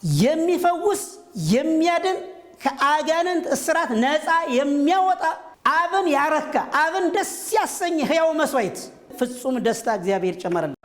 የሚፈውስ የሚያድን ከአጋንንት እስራት ነፃ የሚያወጣ አብን ያረካ አብን ደስ ያሰኝ ሕያው መስዋዕት ፍጹም ደስታ እግዚአብሔር ጨመረልን።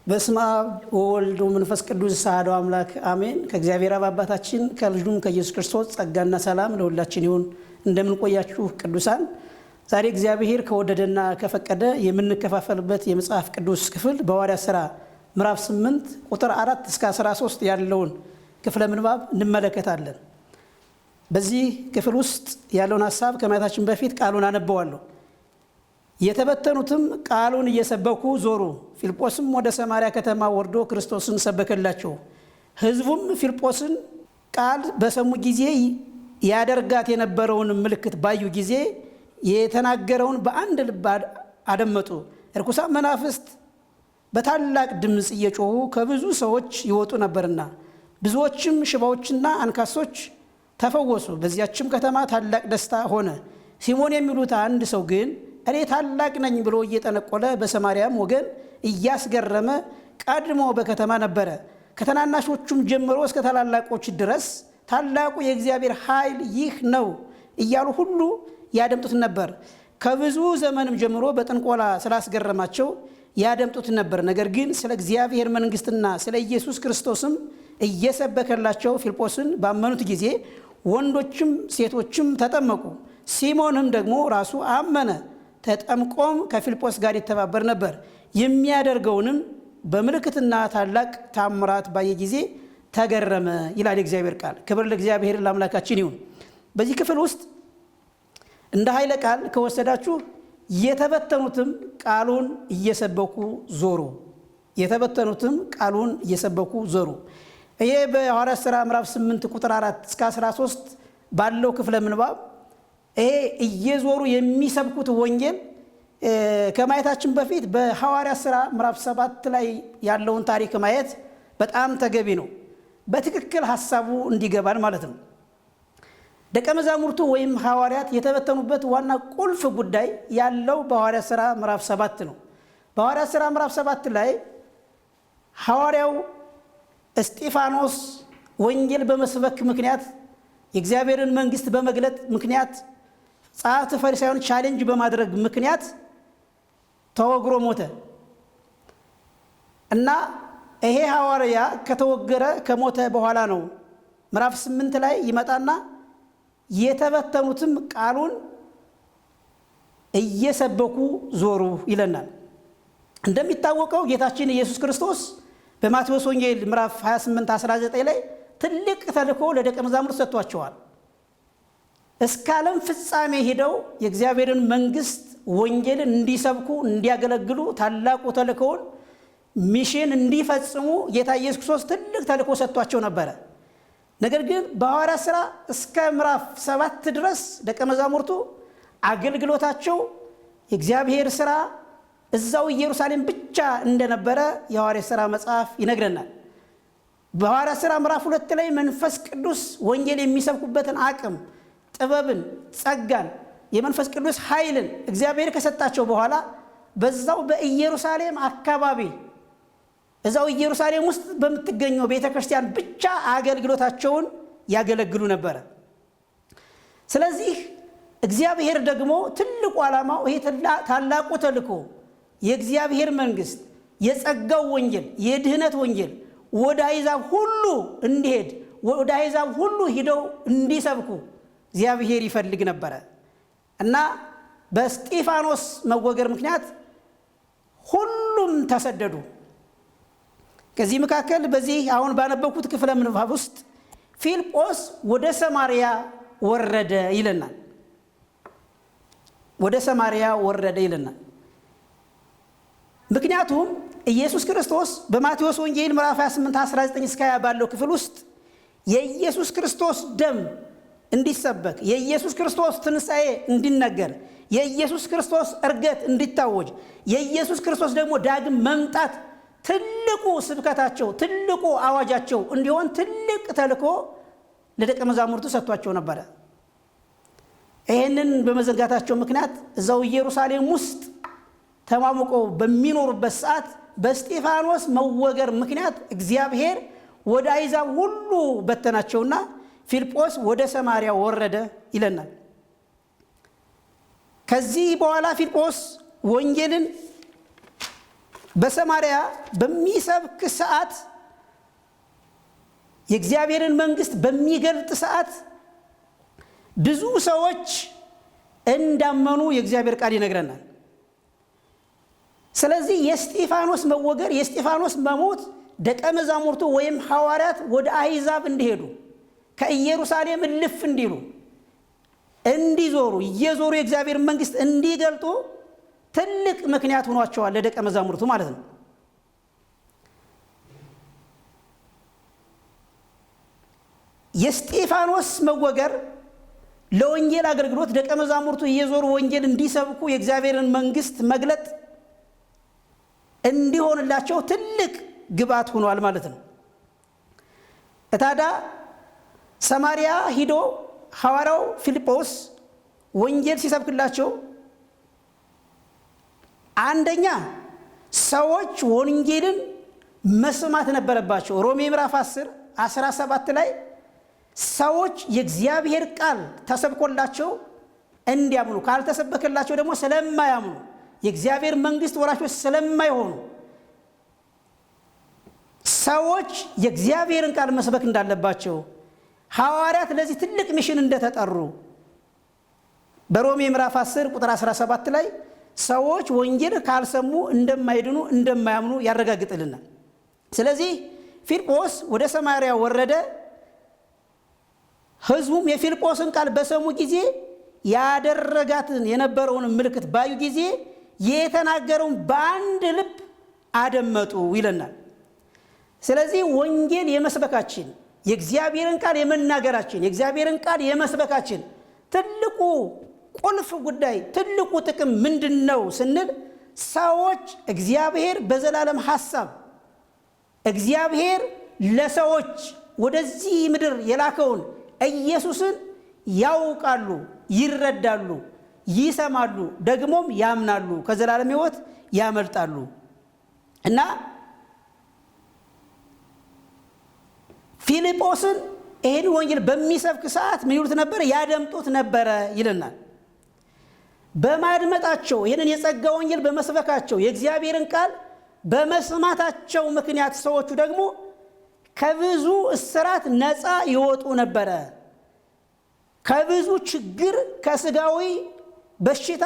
በስመ አብ ወወልድ ወመንፈስ ቅዱስ አሐዱ አምላክ አሜን። ከእግዚአብሔር አብ አባታችን ከልጁም ከኢየሱስ ክርስቶስ ጸጋና ሰላም ለሁላችን ይሁን። እንደምን ቆያችሁ ቅዱሳን? ዛሬ እግዚአብሔር ከወደደና ከፈቀደ የምንከፋፈልበት የመጽሐፍ ቅዱስ ክፍል በሐዋርያት ሥራ ምዕራፍ 8 ቁጥር 4 እስከ 13 ያለውን ክፍለ ምንባብ እንመለከታለን። በዚህ ክፍል ውስጥ ያለውን ሐሳብ ከማየታችን በፊት ቃሉን አነበዋለሁ። የተበተኑትም ቃሉን እየሰበኩ ዞሩ። ፊልጶስም ወደ ሰማርያ ከተማ ወርዶ ክርስቶስን ሰበከላቸው። ሕዝቡም ፊልጶስን ቃል በሰሙ ጊዜ ያደርጋት የነበረውን ምልክት ባዩ ጊዜ የተናገረውን በአንድ ልብ አደመጡ። ርኩሳን መናፍስት በታላቅ ድምፅ እየጮሁ ከብዙ ሰዎች ይወጡ ነበርና ብዙዎችም ሽባዎችና አንካሶች ተፈወሱ። በዚያችም ከተማ ታላቅ ደስታ ሆነ። ሲሞን የሚሉት አንድ ሰው ግን እኔ ታላቅ ነኝ ብሎ እየጠነቆለ በሰማርያም ወገን እያስገረመ ቀድሞ በከተማ ነበረ። ከተናናሾቹም ጀምሮ እስከ ታላላቆች ድረስ ታላቁ የእግዚአብሔር ኃይል ይህ ነው እያሉ ሁሉ ያደምጡት ነበር። ከብዙ ዘመንም ጀምሮ በጥንቆላ ስላስገረማቸው ያደምጡት ነበር። ነገር ግን ስለ እግዚአብሔር መንግሥትና ስለ ኢየሱስ ክርስቶስም እየሰበከላቸው ፊልጶስን ባመኑት ጊዜ ወንዶችም ሴቶችም ተጠመቁ። ሲሞንም ደግሞ ራሱ አመነ። ተጠምቆም ከፊልጶስ ጋር ይተባበር ነበር። የሚያደርገውንም በምልክትና ታላቅ ታምራት ባየ ጊዜ ተገረመ ይላል የእግዚአብሔር ቃል። ክብር ለእግዚአብሔር ለአምላካችን ይሁን። በዚህ ክፍል ውስጥ እንደ ኃይለ ቃል ከወሰዳችሁ የተበተኑትም ቃሉን እየሰበኩ ዞሩ። የተበተኑትም ቃሉን እየሰበኩ ዞሩ። ይሄ በሐዋርያት ሥራ ምዕራፍ 8 ቁጥር 4 እስከ 13 ባለው ክፍለ ምንባብ ይሄ እየዞሩ የሚሰብኩት ወንጌል ከማየታችን በፊት በሐዋርያት ሥራ ምዕራፍ 7 ላይ ያለውን ታሪክ ማየት በጣም ተገቢ ነው። በትክክል ሐሳቡ እንዲገባን ማለት ነው። ደቀ መዛሙርቱ ወይም ሐዋርያት የተበተኑበት ዋና ቁልፍ ጉዳይ ያለው በሐዋርያት ሥራ ምዕራፍ 7 ነው። በሐዋርያት ሥራ ምዕራፍ 7 ላይ ሐዋርያው እስጢፋኖስ ወንጌል በመስበክ ምክንያት የእግዚአብሔርን መንግሥት በመግለጥ ምክንያት ጸሐፍት ፈሪሳውያን ቻሌንጅ በማድረግ ምክንያት ተወግሮ ሞተ እና ይሄ ሐዋርያ ከተወገረ ከሞተ በኋላ ነው ምዕራፍ 8 ላይ ይመጣና የተበተኑትም ቃሉን እየሰበኩ ዞሩ ይለናል። እንደሚታወቀው ጌታችን ኢየሱስ ክርስቶስ በማቴዎስ ወንጌል ምዕራፍ 28-19 ላይ ትልቅ ተልእኮ ለደቀ መዛሙርት ሰጥቷቸዋል። እስከ ዓለም ፍጻሜ ሄደው የእግዚአብሔርን መንግሥት ወንጌልን እንዲሰብኩ እንዲያገለግሉ ታላቁ ተልእኮውን ሚሽን እንዲፈጽሙ ጌታ ኢየሱስ ክርስቶስ ትልቅ ተልእኮ ሰጥቷቸው ነበረ። ነገር ግን በሐዋርያት ሥራ እስከ ምዕራፍ 7 ድረስ ደቀ መዛሙርቱ አገልግሎታቸው የእግዚአብሔር ሥራ እዛው ኢየሩሳሌም ብቻ እንደነበረ የሐዋርያት ሥራ መጽሐፍ ይነግረናል። በሐዋርያት ሥራ ምዕራፍ 2 ላይ መንፈስ ቅዱስ ወንጌል የሚሰብኩበትን አቅም፣ ጥበብን፣ ጸጋን፣ የመንፈስ ቅዱስ ኃይልን እግዚአብሔር ከሰጣቸው በኋላ በዛው በኢየሩሳሌም አካባቢ እዛው ኢየሩሳሌም ውስጥ በምትገኘው ቤተክርስቲያን ብቻ አገልግሎታቸውን ያገለግሉ ነበረ። ስለዚህ እግዚአብሔር ደግሞ ትልቁ ዓላማው ይሄ ታላቁ ተልእኮ የእግዚአብሔር መንግሥት፣ የጸጋው ወንጌል፣ የድህነት ወንጌል ወደ አሕዛብ ሁሉ እንዲሄድ ወደ አሕዛብ ሁሉ ሂደው እንዲሰብኩ እግዚአብሔር ይፈልግ ነበረ እና በእስጢፋኖስ መወገር ምክንያት ሁሉም ተሰደዱ። ከዚህ መካከል በዚህ አሁን ባነበብኩት ክፍለ ምንባብ ውስጥ ፊልጶስ ወደ ሰማርያ ወረደ ይለናል። ወደ ሰማርያ ወረደ ይለናል። ምክንያቱም ኢየሱስ ክርስቶስ በማቴዎስ ወንጌል ምዕራፍ 28-19 እስከ 20 ባለው ክፍል ውስጥ የኢየሱስ ክርስቶስ ደም እንዲሰበክ፣ የኢየሱስ ክርስቶስ ትንሣኤ እንዲነገር፣ የኢየሱስ ክርስቶስ እርገት እንዲታወጅ፣ የኢየሱስ ክርስቶስ ደግሞ ዳግም መምጣት ትልቁ ስብከታቸው ትልቁ አዋጃቸው እንዲሆን ትልቅ ተልእኮ ለደቀ መዛሙርቱ ሰጥቷቸው ነበረ። ይህንን በመዘንጋታቸው ምክንያት እዛው ኢየሩሳሌም ውስጥ ተማሙቀው በሚኖሩበት ሰዓት በእስጢፋኖስ መወገር ምክንያት እግዚአብሔር ወደ አሕዛብ ሁሉ በተናቸውና ፊልጶስ ወደ ሰማርያ ወረደ ይለናል። ከዚህ በኋላ ፊልጶስ ወንጌልን በሰማርያ በሚሰብክ ሰዓት፣ የእግዚአብሔርን መንግሥት በሚገልጥ ሰዓት ብዙ ሰዎች እንዳመኑ የእግዚአብሔር ቃል ይነግረናል። ስለዚህ የእስጢፋኖስ መወገር፣ የእስጢፋኖስ መሞት ደቀ መዛሙርቱ ወይም ሐዋርያት ወደ አሕዛብ እንዲሄዱ ከኢየሩሳሌም እልፍ እንዲሉ እንዲዞሩ እየዞሩ የእግዚአብሔር መንግሥት እንዲገልጡ ትልቅ ምክንያት ሆኗቸዋል፣ ለደቀ መዛሙርቱ ማለት ነው። የእስጢፋኖስ መወገር ለወንጌል አገልግሎት ደቀ መዛሙርቱ እየዞሩ ወንጌል እንዲሰብኩ የእግዚአብሔርን መንግሥት መግለጥ እንዲሆንላቸው ትልቅ ግብዓት ሆኗል ማለት ነው። ታዲያ ሰማርያ ሂዶ ሐዋርያው ፊልጶስ ወንጌል ሲሰብክላቸው አንደኛ ሰዎች ወንጌልን መስማት ነበረባቸው። ሮሜ ምዕራፍ 10:17 ላይ ሰዎች የእግዚአብሔር ቃል ተሰብኮላቸው እንዲያምኑ፣ ካልተሰበከላቸው ደግሞ ስለማያምኑ የእግዚአብሔር መንግሥት ወራሾች ስለማይሆኑ ሰዎች የእግዚአብሔርን ቃል መስበክ እንዳለባቸው ሐዋርያት ለዚህ ትልቅ ሚሽን እንደተጠሩ በሮሜ ምዕራፍ 10:17 ላይ ሰዎች ወንጌል ካልሰሙ እንደማይድኑ እንደማያምኑ ያረጋግጥልናል። ስለዚህ ፊልጶስ ወደ ሰማርያ ወረደ። ሕዝቡም የፊልጶስን ቃል በሰሙ ጊዜ ያደረጋትን የነበረውን ምልክት ባዩ ጊዜ የተናገረውን በአንድ ልብ አደመጡ ይለናል። ስለዚህ ወንጌል የመስበካችን፣ የእግዚአብሔርን ቃል የመናገራችን፣ የእግዚአብሔርን ቃል የመስበካችን ትልቁ ቁልፍ ጉዳይ፣ ትልቁ ጥቅም ምንድን ነው ስንል ሰዎች እግዚአብሔር በዘላለም ሐሳብ እግዚአብሔር ለሰዎች ወደዚህ ምድር የላከውን ኢየሱስን ያውቃሉ፣ ይረዳሉ፣ ይሰማሉ፣ ደግሞም ያምናሉ፣ ከዘላለም ሕይወት ያመልጣሉ። እና ፊልጶስን ይሄን ወንጌል በሚሰብክ ሰዓት ምን ይሉት ነበር? ያደምጡት ነበረ ይለናል። በማድመጣቸው ይህንን የጸጋ ወንጌል በመስበካቸው የእግዚአብሔርን ቃል በመስማታቸው ምክንያት ሰዎቹ ደግሞ ከብዙ እስራት ነፃ ይወጡ ነበረ። ከብዙ ችግር፣ ከስጋዊ በሽታ፣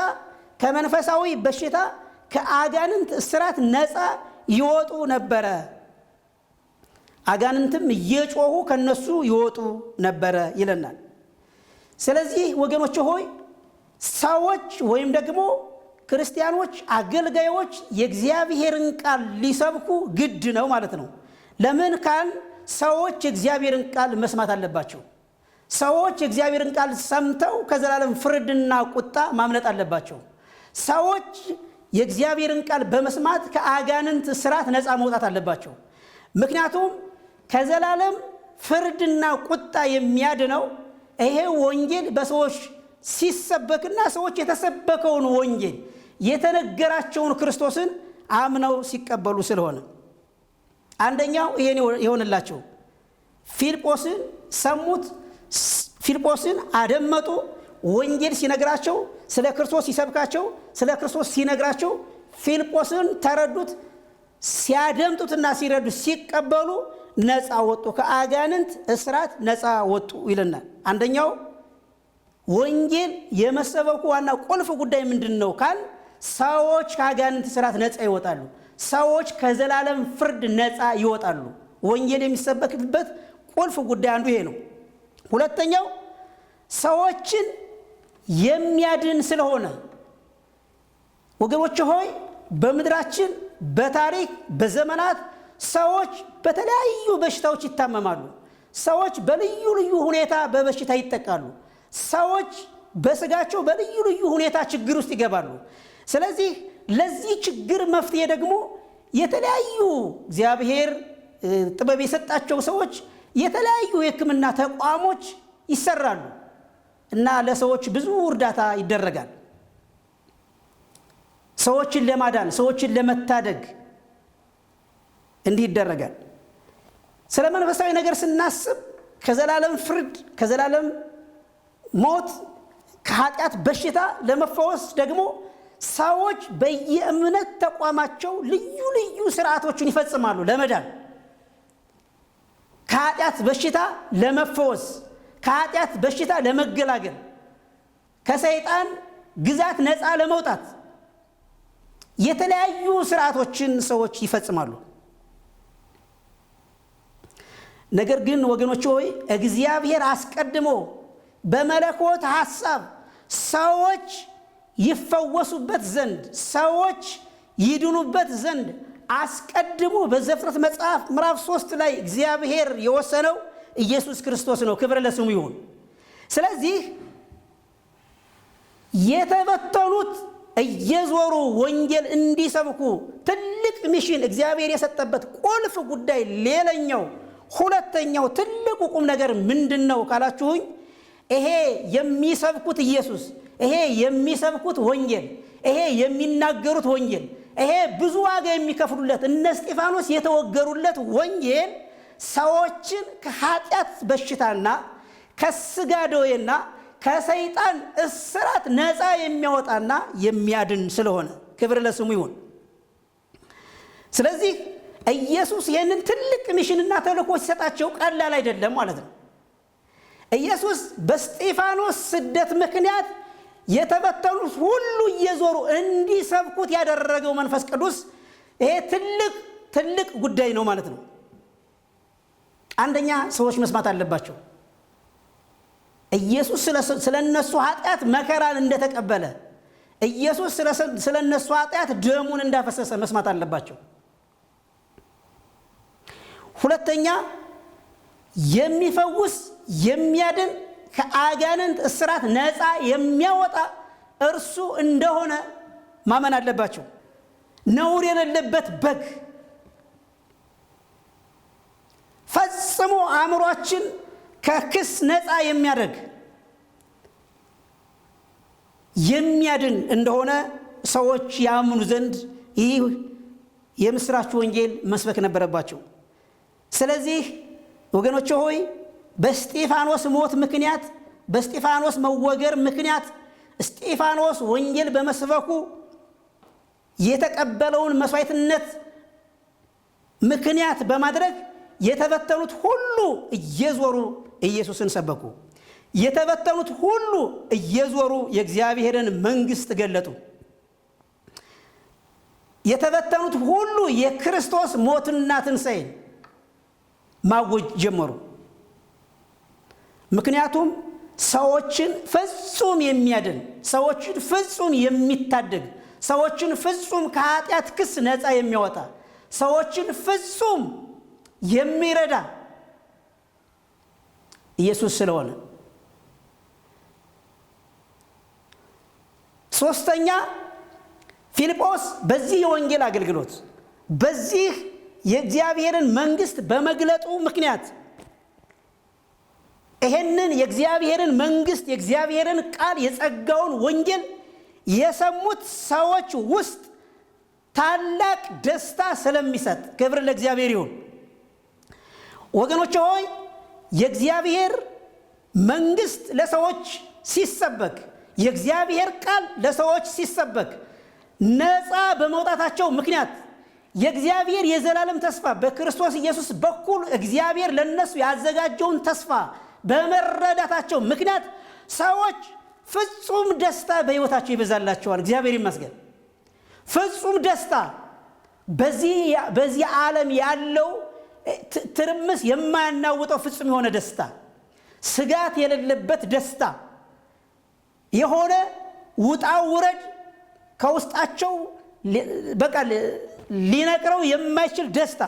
ከመንፈሳዊ በሽታ፣ ከአጋንንት እስራት ነፃ ይወጡ ነበረ። አጋንንትም እየጮሁ ከነሱ ይወጡ ነበረ ይለናል። ስለዚህ ወገኖች ሆይ ሰዎች ወይም ደግሞ ክርስቲያኖች፣ አገልጋዮች የእግዚአብሔርን ቃል ሊሰብኩ ግድ ነው ማለት ነው። ለምን ካል ሰዎች የእግዚአብሔርን ቃል መስማት አለባቸው። ሰዎች የእግዚአብሔርን ቃል ሰምተው ከዘላለም ፍርድና ቁጣ ማምለጥ አለባቸው። ሰዎች የእግዚአብሔርን ቃል በመስማት ከአጋንንት እስራት ነፃ መውጣት አለባቸው። ምክንያቱም ከዘላለም ፍርድና ቁጣ የሚያድነው ይሄ ወንጌል በሰዎች ሲሰበክና ሰዎች የተሰበከውን ወንጌል የተነገራቸውን ክርስቶስን አምነው ሲቀበሉ ስለሆነ፣ አንደኛው ይሄን ይሆንላቸው። ፊልጶስን ሰሙት፣ ፊልጶስን አደመጡ። ወንጌል ሲነግራቸው፣ ስለ ክርስቶስ ሲሰብካቸው፣ ስለ ክርስቶስ ሲነግራቸው ፊልጶስን ተረዱት። ሲያደምጡትና ሲረዱት ሲቀበሉ ነፃ ወጡ፣ ከአጋንንት እስራት ነፃ ወጡ ይለናል። አንደኛው ወንጌል የመሰበኩ ዋና ቁልፍ ጉዳይ ምንድን ነው ካል ሰዎች ከአጋንንት እስራት ነፃ ይወጣሉ። ሰዎች ከዘላለም ፍርድ ነፃ ይወጣሉ። ወንጌል የሚሰበክበት ቁልፍ ጉዳይ አንዱ ይሄ ነው። ሁለተኛው ሰዎችን የሚያድን ስለሆነ ወገኖች ሆይ በምድራችን በታሪክ በዘመናት ሰዎች በተለያዩ በሽታዎች ይታመማሉ። ሰዎች በልዩ ልዩ ሁኔታ በበሽታ ይጠቃሉ። ሰዎች በስጋቸው በልዩ ልዩ ሁኔታ ችግር ውስጥ ይገባሉ። ስለዚህ ለዚህ ችግር መፍትሄ ደግሞ የተለያዩ እግዚአብሔር ጥበብ የሰጣቸው ሰዎች የተለያዩ የሕክምና ተቋሞች ይሰራሉ እና ለሰዎች ብዙ እርዳታ ይደረጋል። ሰዎችን ለማዳን ሰዎችን ለመታደግ እንዲህ ይደረጋል። ስለ መንፈሳዊ ነገር ስናስብ ከዘላለም ፍርድ ከዘላለም ሞት ከኃጢአት በሽታ ለመፈወስ ደግሞ ሰዎች በየእምነት ተቋማቸው ልዩ ልዩ ስርዓቶችን ይፈጽማሉ ለመዳን ከኃጢአት በሽታ ለመፈወስ ከኃጢአት በሽታ ለመገላገል ከሰይጣን ግዛት ነፃ ለመውጣት የተለያዩ ስርዓቶችን ሰዎች ይፈጽማሉ። ነገር ግን ወገኖች ሆይ እግዚአብሔር አስቀድሞ በመለኮት ሐሳብ ሰዎች ይፈወሱበት ዘንድ ሰዎች ይድኑበት ዘንድ አስቀድሞ በዘፍጥረት መጽሐፍ ምዕራፍ 3 ላይ እግዚአብሔር የወሰነው ኢየሱስ ክርስቶስ ነው። ክብር ለስሙ ይሁን። ስለዚህ የተበተኑት እየዞሩ ወንጌል እንዲሰብኩ ትልቅ ሚሽን እግዚአብሔር የሰጠበት ቁልፍ ጉዳይ ሌላኛው ሁለተኛው ትልቁ ቁም ነገር ምንድነው ካላችሁኝ ይሄ የሚሰብኩት ኢየሱስ ይሄ የሚሰብኩት ወንጌል ይሄ የሚናገሩት ወንጌል ይሄ ብዙ ዋጋ የሚከፍሉለት እነ እስጢፋኖስ የተወገሩለት ወንጌል ሰዎችን ከኃጢአት በሽታና ከስጋ ደዌና ከሰይጣን እስራት ነፃ የሚያወጣና የሚያድን ስለሆነ ክብር ለስሙ ይሁን። ስለዚህ ኢየሱስ ይህንን ትልቅ ሚሽንና ተልእኮ ሲሰጣቸው ቀላል አይደለም ማለት ነው። ኢየሱስ በስጢፋኖስ ስደት ምክንያት የተበተኑት ሁሉ እየዞሩ እንዲሰብኩት ያደረገው መንፈስ ቅዱስ ይሄ ትልቅ ጉዳይ ነው ማለት ነው። አንደኛ ሰዎች መስማት አለባቸው። ኢየሱስ ስለነሱ ኃጢአት መከራን እንደተቀበለ ኢየሱስ ስለነሱ ኃጢአት ደሙን እንዳፈሰሰ መስማት አለባቸው። ሁለተኛ የሚፈውስ የሚያድን ከአጋንንት እስራት ነፃ የሚያወጣ እርሱ እንደሆነ ማመን አለባቸው። ነውር የሌለበት በግ ፈጽሞ አእምሯችን ከክስ ነፃ የሚያደርግ የሚያድን እንደሆነ ሰዎች ያምኑ ዘንድ ይህ የምስራች ወንጌል መስበክ ነበረባቸው። ስለዚህ ወገኖቼ ሆይ በስጢፋኖስ ሞት ምክንያት በስጢፋኖስ መወገር ምክንያት ስጢፋኖስ ወንጌል በመስበኩ የተቀበለውን መስዋዕትነት ምክንያት በማድረግ የተበተኑት ሁሉ እየዞሩ ኢየሱስን ሰበኩ። የተበተኑት ሁሉ እየዞሩ የእግዚአብሔርን መንግሥት ገለጡ። የተበተኑት ሁሉ የክርስቶስ ሞትና ትንሣኤን ማወጅ ጀመሩ። ምክንያቱም ሰዎችን ፍጹም የሚያድን ሰዎችን ፍጹም የሚታደግ ሰዎችን ፍጹም ከኃጢአት ክስ ነፃ የሚያወጣ ሰዎችን ፍጹም የሚረዳ ኢየሱስ ስለሆነ። ሶስተኛ ፊልጶስ በዚህ የወንጌል አገልግሎት በዚህ የእግዚአብሔርን መንግሥት በመግለጡ ምክንያት ይሄንን የእግዚአብሔርን መንግሥት የእግዚአብሔርን ቃል የጸጋውን ወንጌል የሰሙት ሰዎች ውስጥ ታላቅ ደስታ ስለሚሰጥ ክብር ለእግዚአብሔር ይሁን። ወገኖች ሆይ የእግዚአብሔር መንግሥት ለሰዎች ሲሰበክ የእግዚአብሔር ቃል ለሰዎች ሲሰበክ ነፃ በመውጣታቸው ምክንያት የእግዚአብሔር የዘላለም ተስፋ በክርስቶስ ኢየሱስ በኩል እግዚአብሔር ለነሱ ያዘጋጀውን ተስፋ በመረዳታቸው ምክንያት ሰዎች ፍጹም ደስታ በሕይወታቸው ይበዛላቸዋል። እግዚአብሔር ይመስገን። ፍጹም ደስታ በዚህ ዓለም ያለው ትርምስ የማያናውጠው ፍጹም የሆነ ደስታ፣ ስጋት የሌለበት ደስታ የሆነ ውጣ ውረድ ከውስጣቸው በቃ ሊነቅረው የማይችል ደስታ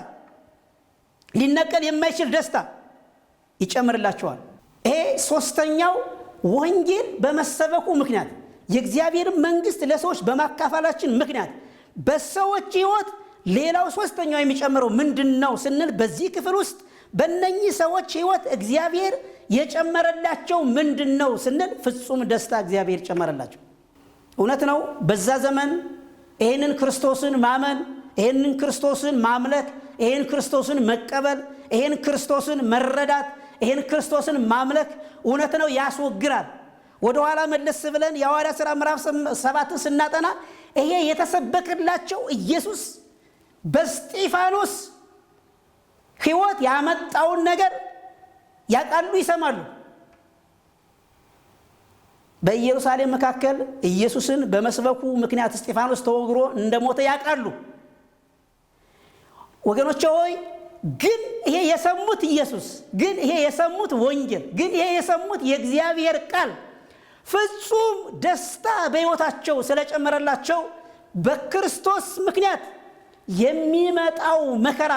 ሊነቀል የማይችል ደስታ ይጨምርላቸዋል። ይሄ ሶስተኛው ወንጌል በመሰበኩ ምክንያት የእግዚአብሔር መንግሥት ለሰዎች በማካፈላችን ምክንያት በሰዎች ሕይወት ሌላው ሶስተኛው የሚጨምረው ምንድነው ስንል በዚህ ክፍል ውስጥ በእነኚህ ሰዎች ሕይወት እግዚአብሔር የጨመረላቸው ምንድነው ስንል ፍጹም ደስታ እግዚአብሔር ጨመረላቸው። እውነት ነው። በዛ ዘመን ይሄንን ክርስቶስን ማመን፣ ይሄንን ክርስቶስን ማምለክ፣ ይሄን ክርስቶስን መቀበል፣ ይሄን ክርስቶስን መረዳት፣ ይሄን ክርስቶስን ማምለክ እውነት ነው ያስወግራል። ወደ ኋላ መለስ ብለን የሐዋርያት ሥራ ምዕራፍ 7 ስናጠና ይሄ የተሰበከላቸው ኢየሱስ በስጢፋኖስ ሕይወት ያመጣውን ነገር ያቃሉ፣ ይሰማሉ። በኢየሩሳሌም መካከል ኢየሱስን በመስበኩ ምክንያት እስጢፋኖስ ተወግሮ እንደሞተ ያቃሉ። ወገኖቼ ሆይ ግን ይሄ የሰሙት ኢየሱስ፣ ግን ይሄ የሰሙት ወንጌል፣ ግን ይሄ የሰሙት የእግዚአብሔር ቃል ፍጹም ደስታ በሕይወታቸው ስለጨመረላቸው በክርስቶስ ምክንያት የሚመጣው መከራ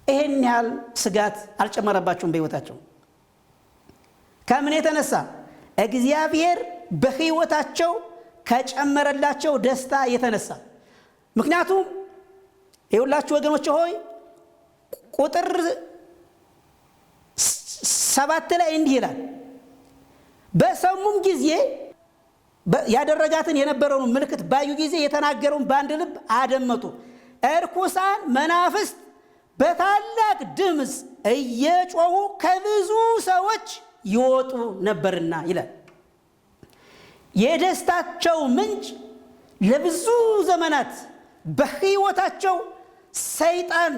ይሄን ያህል ስጋት አልጨመረባቸውም በሕይወታቸው። ከምን የተነሳ? እግዚአብሔር በሕይወታቸው ከጨመረላቸው ደስታ የተነሳ። ምክንያቱም የሁላችሁ ወገኖች ሆይ ቁጥር 7 ላይ እንዲህ ይላል፣ በሰሙም ጊዜ ያደረጋትን የነበረውን ምልክት ባዩ ጊዜ የተናገረውን በአንድ ልብ አደመጡ። እርኩሳን መናፍስት በታላቅ ድምፅ እየጮሁ ከብዙ ሰዎች ይወጡ ነበርና ይላል። የደስታቸው ምንጭ ለብዙ ዘመናት በሕይወታቸው ሰይጣን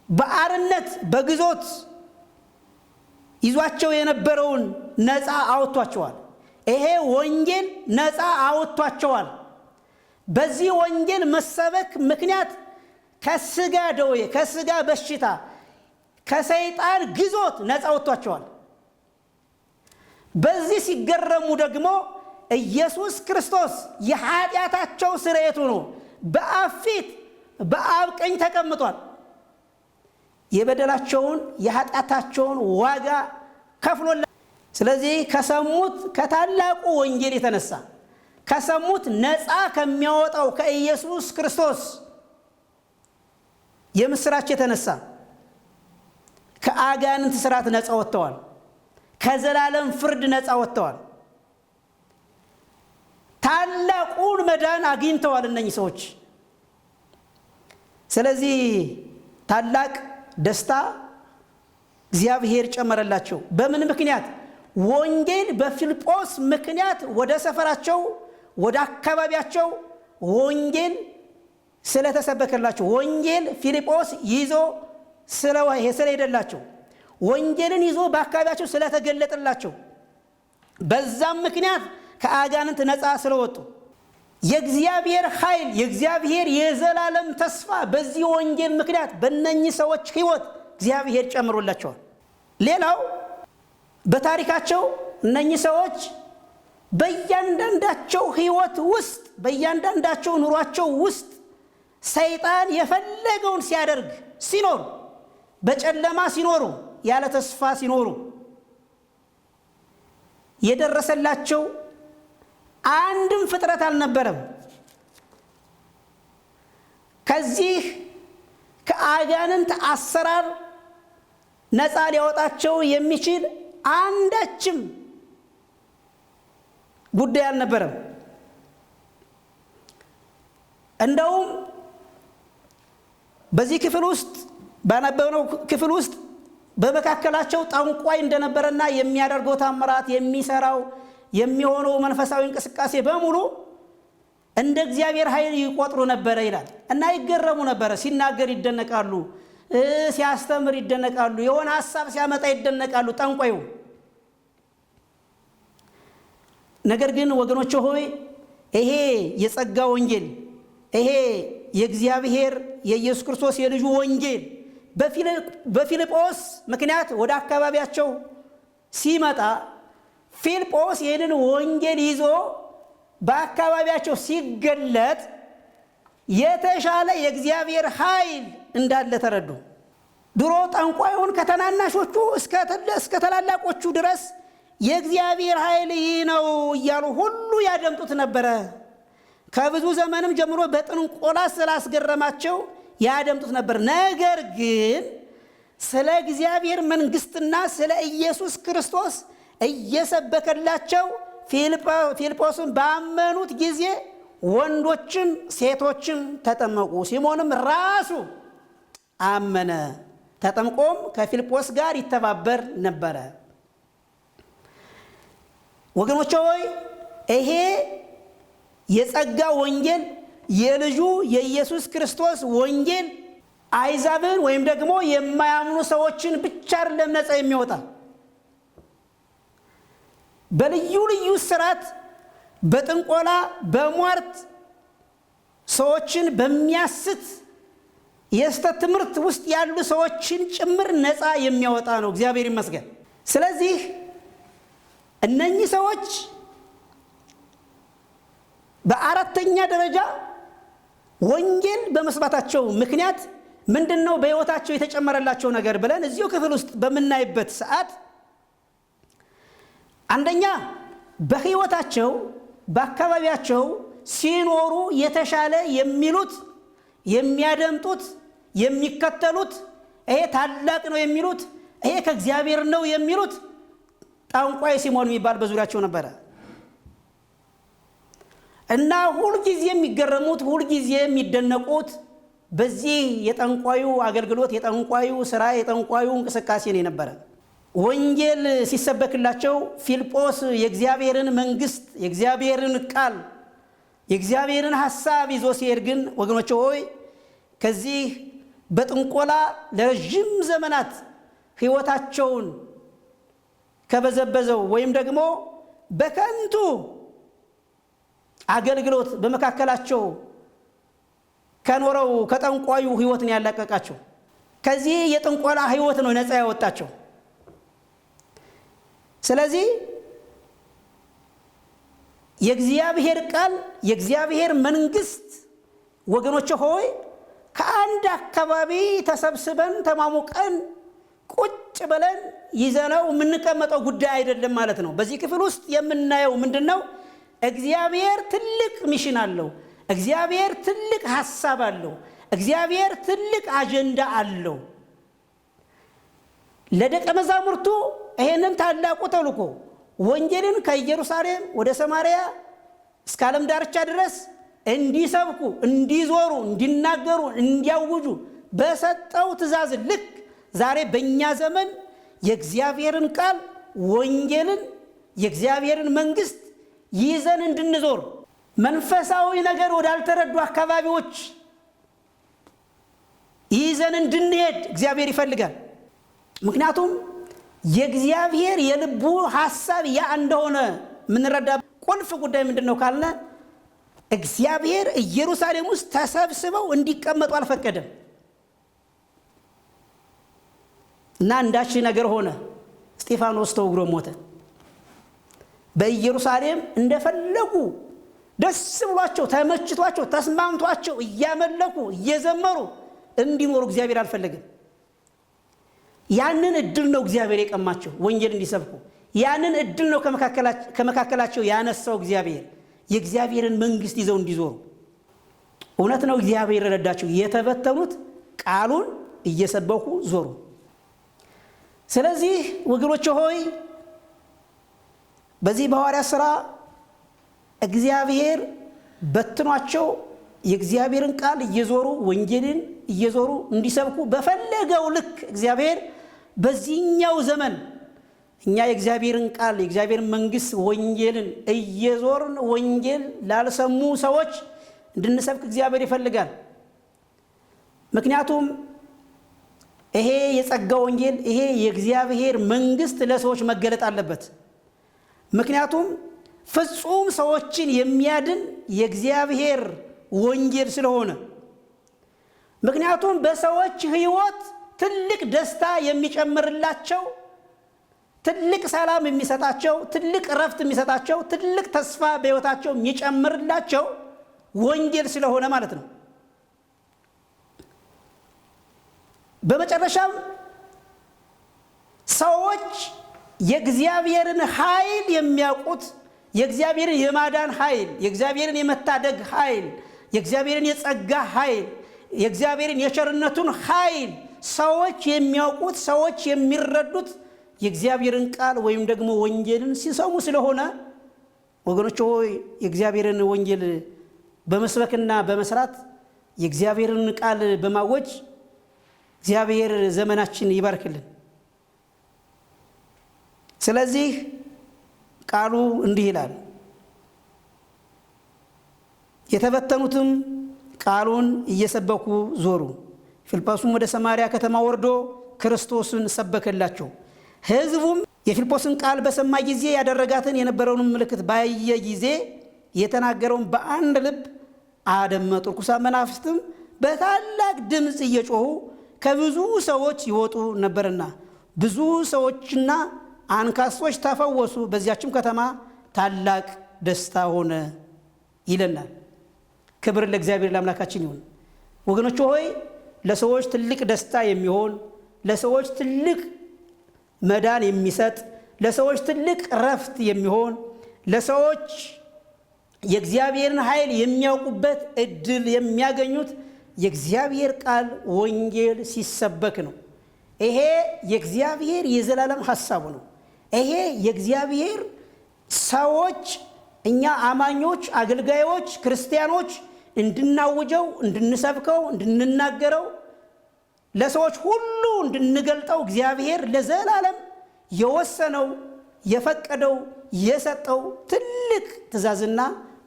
በአርነት በግዞት ይዟቸው የነበረውን ነፃ አወጥቷቸዋል። ይሄ ወንጌል ነፃ አወጥቷቸዋል። በዚህ ወንጌል መሰበክ ምክንያት ከስጋ ደዌ፣ ከስጋ በሽታ፣ ከሰይጣን ግዞት ነፃ አወጥቷቸዋል። በዚህ ሲገረሙ ደግሞ ኢየሱስ ክርስቶስ የኃጢአታቸው ስርየት ሆኖ በአብ ፊት በአብ ቀኝ ተቀምጧል። የበደላቸውን የኃጢአታቸውን ዋጋ ከፍሎላ። ስለዚህ ከሰሙት ከታላቁ ወንጌል የተነሳ ከሰሙት ነፃ ከሚያወጣው ከኢየሱስ ክርስቶስ የምስራች የተነሳ ከአጋንንት ስራት ነፃ ወጥተዋል። ከዘላለም ፍርድ ነፃ ወጥተዋል። ታላቁን መዳን አግኝተዋል እነኚህ ሰዎች። ስለዚህ ታላቅ ደስታ እግዚአብሔር ጨመረላቸው። በምን ምክንያት? ወንጌል በፊልጶስ ምክንያት ወደ ሰፈራቸው ወደ አካባቢያቸው ወንጌል ስለተሰበከላቸው፣ ወንጌል ፊልጶስ ይዞ ስለሄደላቸው፣ ወንጌልን ይዞ በአካባቢያቸው ስለተገለጠላቸው፣ በዛም ምክንያት ከአጋንንት ነፃ ስለወጡ የእግዚአብሔር ኃይል የእግዚአብሔር የዘላለም ተስፋ በዚህ ወንጌል ምክንያት በእነኚህ ሰዎች ሕይወት እግዚአብሔር ጨምሮላቸዋል። ሌላው በታሪካቸው እነኚህ ሰዎች በእያንዳንዳቸው ሕይወት ውስጥ በእያንዳንዳቸው ኑሯቸው ውስጥ ሰይጣን የፈለገውን ሲያደርግ ሲኖሩ፣ በጨለማ ሲኖሩ፣ ያለ ተስፋ ሲኖሩ የደረሰላቸው አንድም ፍጥረት አልነበረም። ከዚህ ከአጋንንት አሰራር ነፃ ሊያወጣቸው የሚችል አንዳችም ጉዳይ አልነበረም። እንደውም በዚህ ክፍል ውስጥ ባነበብነው ክፍል ውስጥ በመካከላቸው ጠንቋይ እንደነበረና የሚያደርገው ታምራት የሚሰራው የሚሆነው መንፈሳዊ እንቅስቃሴ በሙሉ እንደ እግዚአብሔር ኃይል ይቆጥሩ ነበረ ይላል እና ይገረሙ ነበረ። ሲናገር ይደነቃሉ፣ ሲያስተምር ይደነቃሉ፣ የሆነ ሐሳብ ሲያመጣ ይደነቃሉ ጠንቋዩ። ነገር ግን ወገኖች ሆይ ይሄ የጸጋ ወንጌል፣ ይሄ የእግዚአብሔር የኢየሱስ ክርስቶስ የልጁ ወንጌል በፊልጶስ ምክንያት ወደ አካባቢያቸው ሲመጣ ፊልጶስ ይህንን ወንጌል ይዞ በአካባቢያቸው ሲገለጥ የተሻለ የእግዚአብሔር ኃይል እንዳለ ተረዱ። ድሮ ጠንቋዩን ከተናናሾቹ እስከ ታላላቆቹ ድረስ የእግዚአብሔር ኃይል ይህ ነው እያሉ ሁሉ ያደምጡት ነበረ። ከብዙ ዘመንም ጀምሮ በጥንቆላ ስላስገረማቸው ያደምጡት ነበር። ነገር ግን ስለ እግዚአብሔር መንግስትና ስለ ኢየሱስ ክርስቶስ እየሰበከላቸው ፊልጶስን ባመኑት ጊዜ ወንዶችም ሴቶችም ተጠመቁ። ሲሞንም ራሱ አመነ፣ ተጠምቆም ከፊልጶስ ጋር ይተባበር ነበረ። ወገኖቼ ሆይ ይሄ የጸጋ ወንጌል የልጁ የኢየሱስ ክርስቶስ ወንጌል አይዛብን ወይም ደግሞ የማያምኑ ሰዎችን ብቻ አይደለም ነፃ የሚያወጣ፣ በልዩ ልዩ ስራት፣ በጥንቆላ፣ በሟርት ሰዎችን በሚያስት የስተት ትምህርት ውስጥ ያሉ ሰዎችን ጭምር ነፃ የሚያወጣ ነው። እግዚአብሔር ይመስገን። ስለዚህ እነኚህ ሰዎች በአራተኛ ደረጃ ወንጌል በመስባታቸው ምክንያት ምንድነው በሕይወታቸው የተጨመረላቸው ነገር ብለን እዚሁ ክፍል ውስጥ በምናይበት ሰዓት አንደኛ በሕይወታቸው በአካባቢያቸው ሲኖሩ የተሻለ የሚሉት የሚያደምጡት የሚከተሉት ይሄ ታላቅ ነው የሚሉት ይሄ ከእግዚአብሔር ነው የሚሉት ጠንቋይ ሲሞን የሚባል በዙሪያቸው ነበረ እና ሁልጊዜ የሚገረሙት ሁልጊዜ የሚደነቁት በዚህ የጠንቋዩ አገልግሎት የጠንቋዩ ስራ የጠንቋዩ እንቅስቃሴ ነው የነበረ። ወንጌል ሲሰበክላቸው ፊልጶስ የእግዚአብሔርን መንግስት የእግዚአብሔርን ቃል የእግዚአብሔርን ሐሳብ ይዞ ሲሄድ ግን ወገኖቼ ሆይ ከዚህ በጥንቆላ ለረጅም ዘመናት ሕይወታቸውን ከበዘበዘው ወይም ደግሞ በከንቱ አገልግሎት በመካከላቸው ከኖረው ከጠንቋዩ ሕይወትን ያላቀቃቸው ከዚህ የጥንቆላ ሕይወት ነው ነፃ ያወጣቸው። ስለዚህ የእግዚአብሔር ቃል የእግዚአብሔር መንግስት ወገኖቼ ሆይ ከአንድ አካባቢ ተሰብስበን ተማሙቀን ቁጭ ብለን ይዘነው የምንቀመጠው ጉዳይ አይደለም ማለት ነው። በዚህ ክፍል ውስጥ የምናየው ምንድነው? እግዚአብሔር ትልቅ ሚሽን አለው። እግዚአብሔር ትልቅ ሐሳብ አለው። እግዚአብሔር ትልቅ አጀንዳ አለው። ለደቀ መዛሙርቱ ይሄንን ታላቁ ተልእኮ ወንጌልን ከኢየሩሳሌም ወደ ሰማርያ እስከ ዓለም ዳርቻ ድረስ እንዲሰብኩ፣ እንዲዞሩ፣ እንዲናገሩ፣ እንዲያውጁ በሰጠው ትእዛዝ ልክ ዛሬ በእኛ ዘመን የእግዚአብሔርን ቃል ወንጌልን የእግዚአብሔርን መንግስት ይዘን እንድንዞር መንፈሳዊ ነገር ወዳልተረዱ አካባቢዎች ይዘን እንድንሄድ እግዚአብሔር ይፈልጋል። ምክንያቱም የእግዚአብሔር የልቡ ሐሳብ ያ እንደሆነ ምንረዳ ቁልፍ ጉዳይ ምንድነው ካልነ እግዚአብሔር ኢየሩሳሌም ውስጥ ተሰብስበው እንዲቀመጡ አልፈቀደም እና እንዳች ነገር ሆነ። እስጢፋኖስ ተወግሮ ሞተ። በኢየሩሳሌም እንደፈለጉ ደስ ብሏቸው ተመችቷቸው ተስማምቷቸው እያመለኩ እየዘመሩ እንዲኖሩ እግዚአብሔር አልፈለገም። ያንን እድል ነው እግዚአብሔር የቀማቸው ወንጌል እንዲሰብኩ። ያንን እድል ነው ከመካከላቸው ያነሳው እግዚአብሔር የእግዚአብሔርን መንግስት ይዘው እንዲዞሩ። እውነት ነው እግዚአብሔር ረዳቸው። የተበተኑት ቃሉን እየሰበኩ ዞሩ። ስለዚህ ወገኖቼ ሆይ በዚህ በሐዋርያት ሥራ እግዚአብሔር በትኗቸው የእግዚአብሔርን ቃል እየዞሩ ወንጌልን እየዞሩ እንዲሰብኩ በፈለገው ልክ እግዚአብሔር በዚህኛው ዘመን እኛ የእግዚአብሔርን ቃል የእግዚአብሔርን መንግስት ወንጌልን እየዞርን ወንጌል ላልሰሙ ሰዎች እንድንሰብክ እግዚአብሔር ይፈልጋል። ምክንያቱም ይሄ የጸጋ ወንጌል ይሄ የእግዚአብሔር መንግስት ለሰዎች መገለጥ አለበት። ምክንያቱም ፍጹም ሰዎችን የሚያድን የእግዚአብሔር ወንጌል ስለሆነ፣ ምክንያቱም በሰዎች ሕይወት ትልቅ ደስታ የሚጨምርላቸው፣ ትልቅ ሰላም የሚሰጣቸው፣ ትልቅ ረፍት የሚሰጣቸው፣ ትልቅ ተስፋ በሕይወታቸው የሚጨምርላቸው ወንጌል ስለሆነ ማለት ነው። በመጨረሻም ሰዎች የእግዚአብሔርን ኃይል የሚያውቁት የእግዚአብሔርን የማዳን ኃይል፣ የእግዚአብሔርን የመታደግ ኃይል፣ የእግዚአብሔርን የጸጋ ኃይል፣ የእግዚአብሔርን የቸርነቱን ኃይል ሰዎች የሚያውቁት ሰዎች የሚረዱት የእግዚአብሔርን ቃል ወይም ደግሞ ወንጌልን ሲሰሙ ስለሆነ ወገኖች ሆይ የእግዚአብሔርን ወንጌል በመስበክና በመስራት የእግዚአብሔርን ቃል በማወጅ እግዚአብሔር ዘመናችን ይባርክልን። ስለዚህ ቃሉ እንዲህ ይላል፣ የተበተኑትም ቃሉን እየሰበኩ ዞሩ። ፊልጶስም ወደ ሰማርያ ከተማ ወርዶ ክርስቶስን ሰበከላቸው። ሕዝቡም የፊልጶስን ቃል በሰማ ጊዜ ያደረጋትን የነበረውን ምልክት ባየ ጊዜ የተናገረውን በአንድ ልብ አደመጡ። ርኩሳን መናፍስትም በታላቅ ድምፅ እየጮሁ ከብዙ ሰዎች ይወጡ ነበርና ብዙ ሰዎችና አንካሶች ተፈወሱ። በዚያችም ከተማ ታላቅ ደስታ ሆነ ይለናል። ክብር ለእግዚአብሔር ለአምላካችን ይሁን። ወገኖች ሆይ ለሰዎች ትልቅ ደስታ የሚሆን ለሰዎች ትልቅ መዳን የሚሰጥ ለሰዎች ትልቅ ረፍት የሚሆን ለሰዎች የእግዚአብሔርን ኃይል የሚያውቁበት እድል የሚያገኙት የእግዚአብሔር ቃል ወንጌል ሲሰበክ ነው። ይሄ የእግዚአብሔር የዘላለም ሐሳቡ ነው። ይሄ የእግዚአብሔር ሰዎች እኛ አማኞች፣ አገልጋዮች፣ ክርስቲያኖች እንድናውጀው፣ እንድንሰብከው፣ እንድንናገረው ለሰዎች ሁሉ እንድንገልጠው እግዚአብሔር ለዘላለም የወሰነው የፈቀደው የሰጠው ትልቅ ትእዛዝና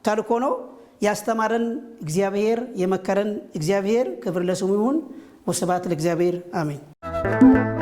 ተልእኮ ነው። ያስተማረን እግዚአብሔር፣ የመከረን እግዚአብሔር ክብር ለስሙ ይሁን። ወስብሐት ለእግዚአብሔር አሜን።